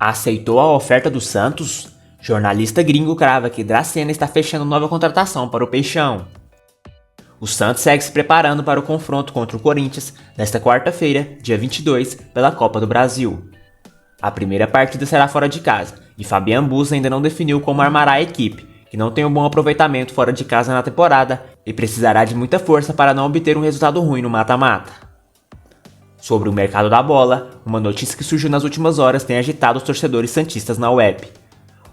Aceitou a oferta do Santos? Jornalista gringo crava que Dracena está fechando nova contratação para o Peixão. O Santos segue se preparando para o confronto contra o Corinthians nesta quarta-feira, dia 22, pela Copa do Brasil. A primeira partida será fora de casa, e Fabian Bussa ainda não definiu como armará a equipe, que não tem um bom aproveitamento fora de casa na temporada e precisará de muita força para não obter um resultado ruim no mata-mata. Sobre o mercado da bola, uma notícia que surgiu nas últimas horas tem agitado os torcedores santistas na web.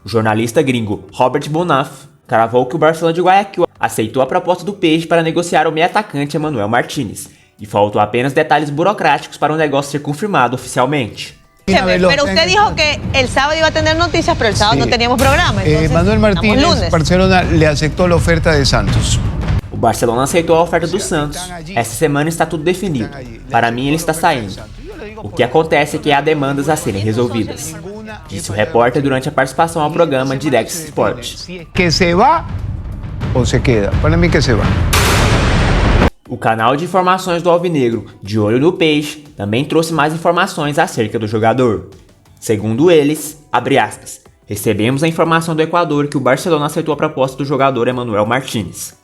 O jornalista gringo Robert Bonaf cravou que o Barcelona de Guayaquil aceitou a proposta do Peixe para negociar o meio atacante Emmanuel Martínez, e faltam apenas detalhes burocráticos para o negócio ser confirmado oficialmente. Pero usted dijo que el sábado iba a tener noticias, pero el sábado no teníamos programa. Manuel Martínez, Barcelona le aceptó la oferta de Santos. O Barcelona aceitou a oferta do Santos. Essa semana está tudo definido. Para mim, ele está saindo. O que acontece é que há demandas a serem resolvidas, disse o repórter durante a participação ao programa Direct Sport. Que se vá ou se queda? Para mim que se vá. O canal de informações do Alvinegro, De Olho no Peixe, também trouxe mais informações acerca do jogador. Segundo eles, abre aspas, recebemos a informação do Equador que o Barcelona aceitou a proposta do jogador Emmanuel Martínez.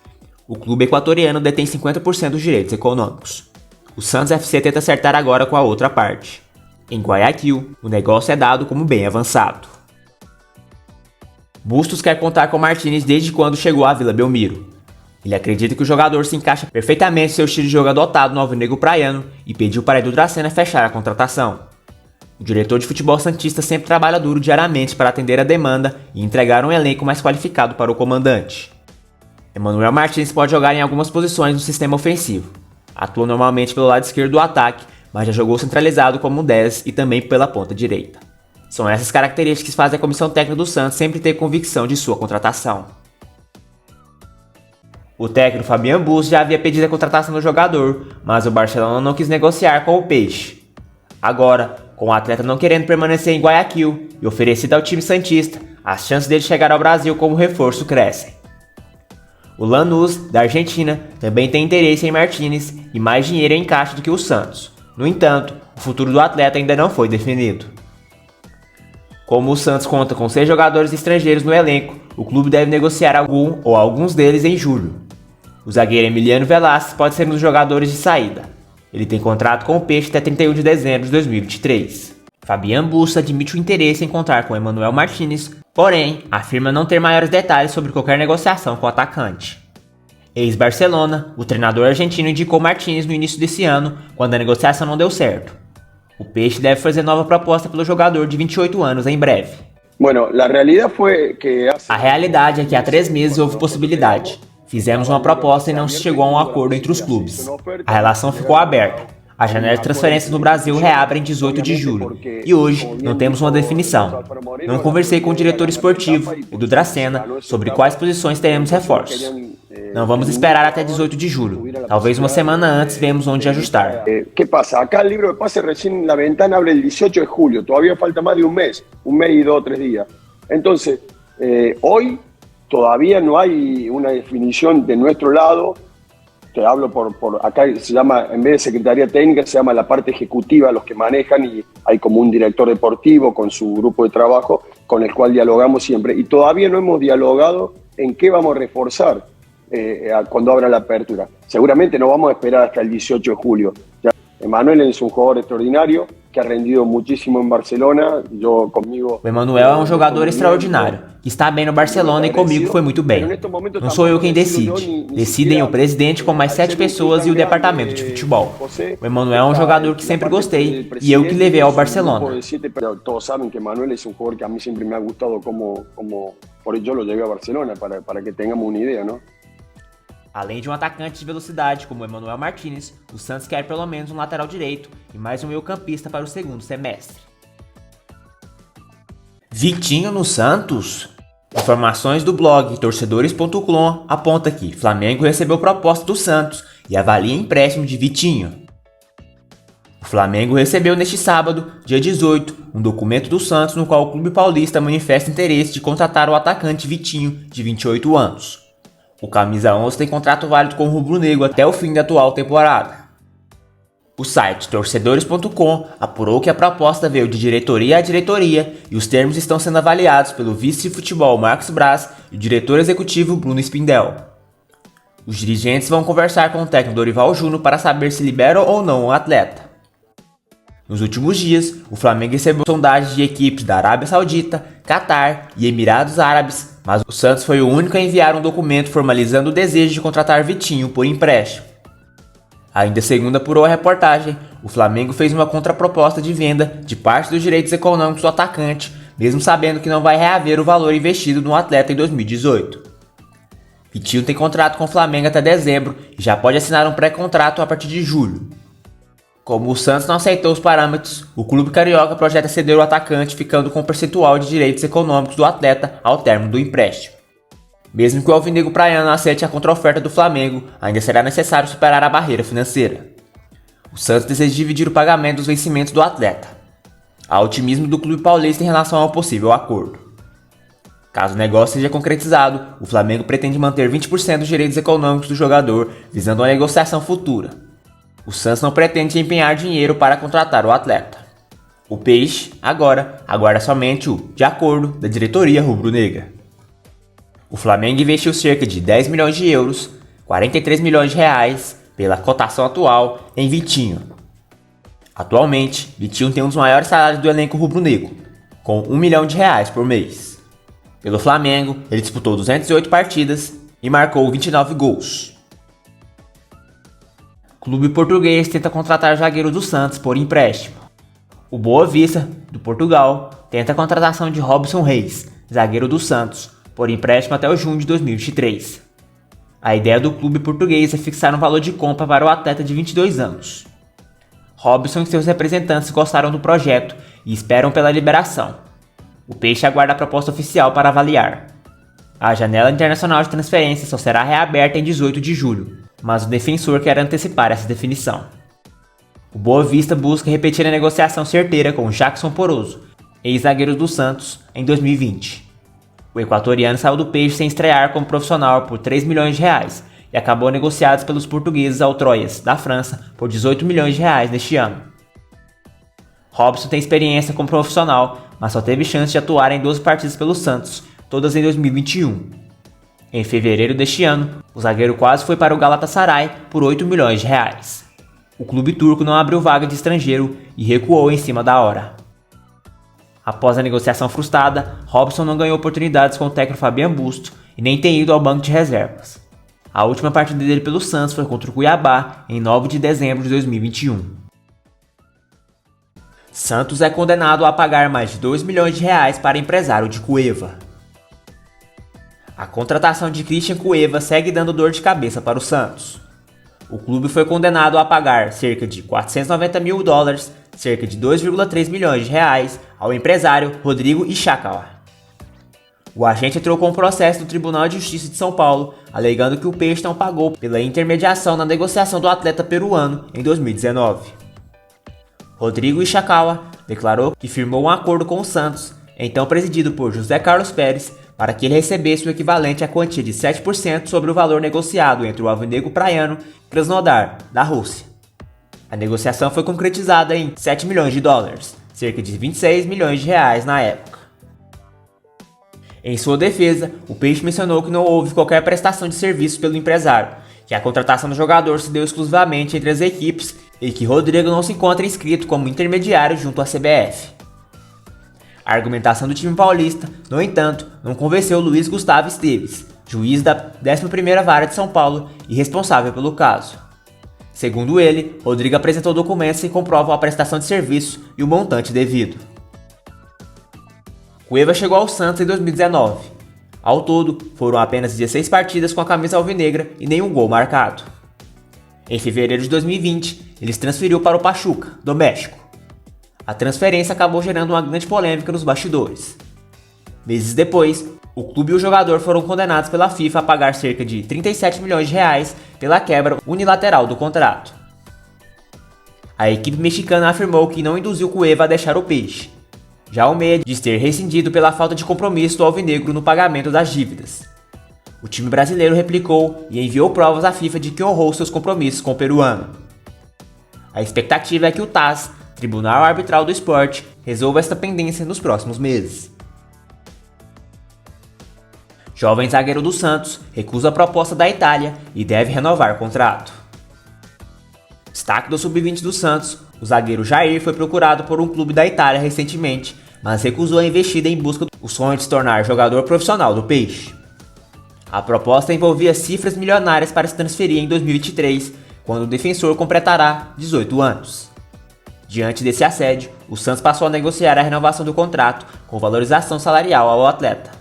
O clube equatoriano detém 50% dos direitos econômicos. O Santos FC tenta acertar agora com a outra parte. Em Guayaquil, o negócio é dado como bem avançado. Bustos quer contar com Martínez desde quando chegou à Vila Belmiro. Ele acredita que o jogador se encaixa perfeitamente em seu estilo de jogo adotado no alvinegro praiano e pediu para Edu Dracena fechar a contratação. O diretor de futebol santista sempre trabalha duro diariamente para atender a demanda e entregar um elenco mais qualificado para o comandante. Emmanuel Martínez pode jogar em algumas posições no sistema ofensivo. Atua normalmente pelo lado esquerdo do ataque, mas já jogou centralizado como 10 e também pela ponta direita. São essas características que fazem a comissão técnica do Santos sempre ter convicção de sua contratação. O técnico Fabian Bussa já havia pedido a contratação do jogador, mas o Barcelona não quis negociar com o Peixe. Agora, com o atleta não querendo permanecer em Guayaquil e oferecido ao time santista, as chances dele chegar ao Brasil como reforço crescem. O Lanús, da Argentina, também tem interesse em Martínez e mais dinheiro em caixa do que o Santos. No entanto, o futuro do atleta ainda não foi definido. Como o Santos conta com 6 jogadores estrangeiros no elenco, o clube deve negociar algum ou alguns deles em julho. O zagueiro Emiliano Velasquez pode ser um dos jogadores de saída. Ele tem contrato com o Peixe até 31 de dezembro de 2023. Fabian Bussa admite o interesse em contar com Emmanuel Martínez, porém, afirma não ter maiores detalhes sobre qualquer negociação com o atacante. Ex-Barcelona, o treinador argentino indicou Martínez no início desse ano, quando a negociação não deu certo. O Peixe deve fazer nova proposta pelo jogador de 28 anos em breve. A realidade é que há 3 meses houve possibilidade. Fizemos uma proposta e não se chegou a um acordo entre os clubes. A relação ficou aberta. A janela de transferências no Brasil reabre em 18 de julho e hoje não temos uma definição. Não conversei com o diretor esportivo, Edu Dracena, sobre quais posições teremos reforços. Não vamos esperar até 18 de julho. Talvez uma semana antes vemos onde ajustar. O que pasa? Acá el libro de pase recién la ventana abre el 18 de julio. Todavía falta más de un mes y 2 o 3 días. Entonces, hoy todavía no hay una definición de nuestro lado. Te hablo por acá se llama, en vez de Secretaría Técnica, se llama la parte ejecutiva, los que manejan, y hay como un director deportivo con su grupo de trabajo con el cual dialogamos siempre. Y todavía no hemos dialogado en qué vamos a reforzar cuando abra la apertura. Seguramente no vamos a esperar hasta el 18 de julio. Ya, Emmanuel es un jugador extraordinario que ha rendido muchísimo em Barcelona. O Emmanuel é um jogador extraordinário, que está bem no Barcelona e comigo foi muito bem. Não sou eu quem decide. Decidem o presidente com mais 7 pessoas e o departamento de futebol. O Emmanuel é um jogador que sempre gostei e eu que levei ao Barcelona. Todos sabem que Emmanuel é um jogador que a mim sempre me ha gustado por isso eu lo llevé a Barcelona, para que tenhamos uma ideia, não? Além de um atacante de velocidade como Emmanuel Martínez, o Santos quer pelo menos um lateral direito e mais um meio-campista para o segundo semestre. Vitinho no Santos? Informações do blog torcedores.com aponta que Flamengo recebeu proposta do Santos e avalia empréstimo de Vitinho. O Flamengo recebeu neste sábado, dia 18, um documento do Santos no qual o clube paulista manifesta interesse de contratar o atacante Vitinho, de 28 anos. O camisa 11 tem contrato válido com o rubro-negro até o fim da atual temporada. O site torcedores.com apurou que a proposta veio de diretoria a diretoria e os termos estão sendo avaliados pelo vice de futebol Marcos Braz e o diretor executivo Bruno Spindel. Os dirigentes vão conversar com o técnico Dorival Júnior para saber se liberam ou não o atleta. Nos últimos dias, o Flamengo recebeu sondagens de equipes da Arábia Saudita, Catar e Emirados Árabes, mas o Santos foi o único a enviar um documento formalizando o desejo de contratar Vitinho por empréstimo. Ainda segundo apurou a reportagem, o Flamengo fez uma contraproposta de venda de parte dos direitos econômicos do atacante, mesmo sabendo que não vai reaver o valor investido no atleta em 2018. Vitinho tem contrato com o Flamengo até dezembro e já pode assinar um pré-contrato a partir de julho. Como o Santos não aceitou os parâmetros, o clube carioca projeta ceder o atacante, ficando com o percentual de direitos econômicos do atleta ao término do empréstimo. Mesmo que o alvinegro praiano aceite a contraoferta do Flamengo, ainda será necessário superar a barreira financeira. O Santos deseja dividir o pagamento dos vencimentos do atleta. Há otimismo do clube paulista em relação ao possível acordo. Caso o negócio seja concretizado, o Flamengo pretende manter 20% dos direitos econômicos do jogador, visando uma negociação futura. O Santos não pretende empenhar dinheiro para contratar o atleta. O Peixe, agora, aguarda somente o de acordo da diretoria rubro-negra. O Flamengo investiu cerca de 10 milhões de euros, 43 milhões de reais, pela cotação atual, em Vitinho. Atualmente, Vitinho tem um dos maiores salários do elenco rubro-negro, com 1 milhão de reais por mês. Pelo Flamengo, ele disputou 208 partidas e marcou 29 gols. Clube português tenta contratar zagueiro do Santos por empréstimo. O Boa Vista, do Portugal, tenta a contratação de Robson Reis, zagueiro do Santos, por empréstimo até o junho de 2023. A ideia do clube português é fixar um valor de compra para o atleta de 22 anos. Robson e seus representantes gostaram do projeto e esperam pela liberação. O Peixe aguarda a proposta oficial para avaliar. A janela internacional de transferência só será reaberta em 18 de julho, mas o defensor quer antecipar essa definição. O Boa Vista busca repetir a negociação certeira com Jackson Poroso, ex-zagueiro do Santos, em 2020. O equatoriano saiu do Peixe sem estrear como profissional por 3 milhões de reais e acabou negociado pelos portugueses ao Troyes, da França, por 18 milhões de reais neste ano. Robson tem experiência como profissional, mas só teve chance de atuar em 12 partidas pelo Santos, todas em 2021. Em fevereiro deste ano, o zagueiro quase foi para o Galatasaray por 8 milhões de reais. O clube turco não abriu vaga de estrangeiro e recuou em cima da hora. Após a negociação frustrada, Robson não ganhou oportunidades com o técnico Fabian Busto e nem tem ido ao banco de reservas. A última partida dele pelo Santos foi contra o Cuiabá, em 9 de dezembro de 2021. Santos é condenado a pagar mais de 2 milhões de reais para empresário de Cueva. A contratação de Christian Cueva segue dando dor de cabeça para o Santos. O clube foi condenado a pagar cerca de 490 mil dólares, cerca de 2,3 milhões de reais, ao empresário Rodrigo Ishikawa. O agente entrou com um processo no Tribunal de Justiça de São Paulo, alegando que o Peixe não pagou pela intermediação na negociação do atleta peruano em 2019. Rodrigo Ishikawa declarou que firmou um acordo com o Santos, então presidido por José Carlos Pérez, para que ele recebesse o equivalente à quantia de 7% sobre o valor negociado entre o alvinegro praiano e Krasnodar, da Rússia. A negociação foi concretizada em 7 milhões de dólares, cerca de 26 milhões de reais na época. Em sua defesa, o Peixe mencionou que não houve qualquer prestação de serviço pelo empresário, que a contratação do jogador se deu exclusivamente entre as equipes e que Rodrigo não se encontra inscrito como intermediário junto à CBF. A argumentação do time paulista, no entanto, não convenceu Luiz Gustavo Esteves, juiz da 11ª Vara de São Paulo e responsável pelo caso. Segundo ele, Rodrigo apresentou documentos que comprovam a prestação de serviço e o montante devido. Cueva chegou ao Santos em 2019. Ao todo, foram apenas 16 partidas com a camisa alvinegra e nenhum gol marcado. Em fevereiro de 2020, ele se transferiu para o Pachuca, do México. A transferência acabou gerando uma grande polêmica nos bastidores. Meses depois, o clube e o jogador foram condenados pela FIFA a pagar cerca de 37 milhões de reais pela quebra unilateral do contrato. A equipe mexicana afirmou que não induziu Cueva a deixar o Peixe. Já o meia diz ter rescindido pela falta de compromisso do alvinegro no pagamento das dívidas. O time brasileiro replicou e enviou provas à FIFA de que honrou seus compromissos com o peruano. A expectativa é que o TAS, Tribunal Arbitral do Esporte, resolva esta pendência nos próximos meses. Jovem zagueiro do Santos recusa a proposta da Itália e deve renovar o contrato. Destaque do Sub-20 do Santos, o zagueiro Jair foi procurado por um clube da Itália recentemente, mas recusou a investida em busca do sonho de se tornar jogador profissional do Peixe. A proposta envolvia cifras milionárias para se transferir em 2023, quando o defensor completará 18 anos. Diante desse assédio, o Santos passou a negociar a renovação do contrato com valorização salarial ao atleta.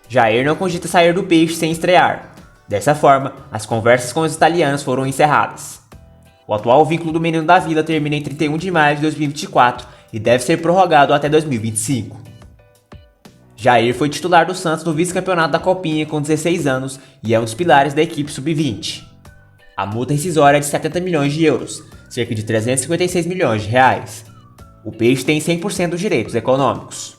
Jair não cogita sair do Peixe sem estrear. Dessa forma, as conversas com os italianos foram encerradas. O atual vínculo do Menino da Vila termina em 31 de maio de 2024 e deve ser prorrogado até 2025. Jair foi titular do Santos no vice-campeonato da Copinha com 16 anos e é um dos pilares da equipe Sub-20. A multa rescisória é de 70 milhões de euros, cerca de 356 milhões de reais. O Peixe tem 100% dos direitos econômicos.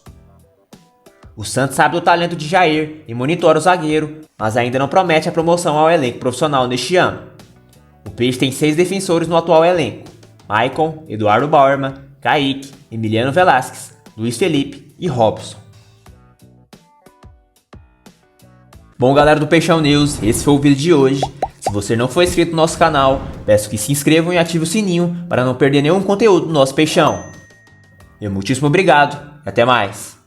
O Santos sabe do talento de Jair e monitora o zagueiro, mas ainda não promete a promoção ao elenco profissional neste ano. O Peixe tem 6 defensores no atual elenco: Maicon, Eduardo Bauerman, Kaique, Emiliano Velasquez, Luiz Felipe e Robson. Bom, galera do Peixão News, esse foi o vídeo de hoje. Se você não for inscrito no nosso canal, peço que se inscrevam e ative o sininho para não perder nenhum conteúdo do nosso Peixão. Muitíssimo obrigado e até mais.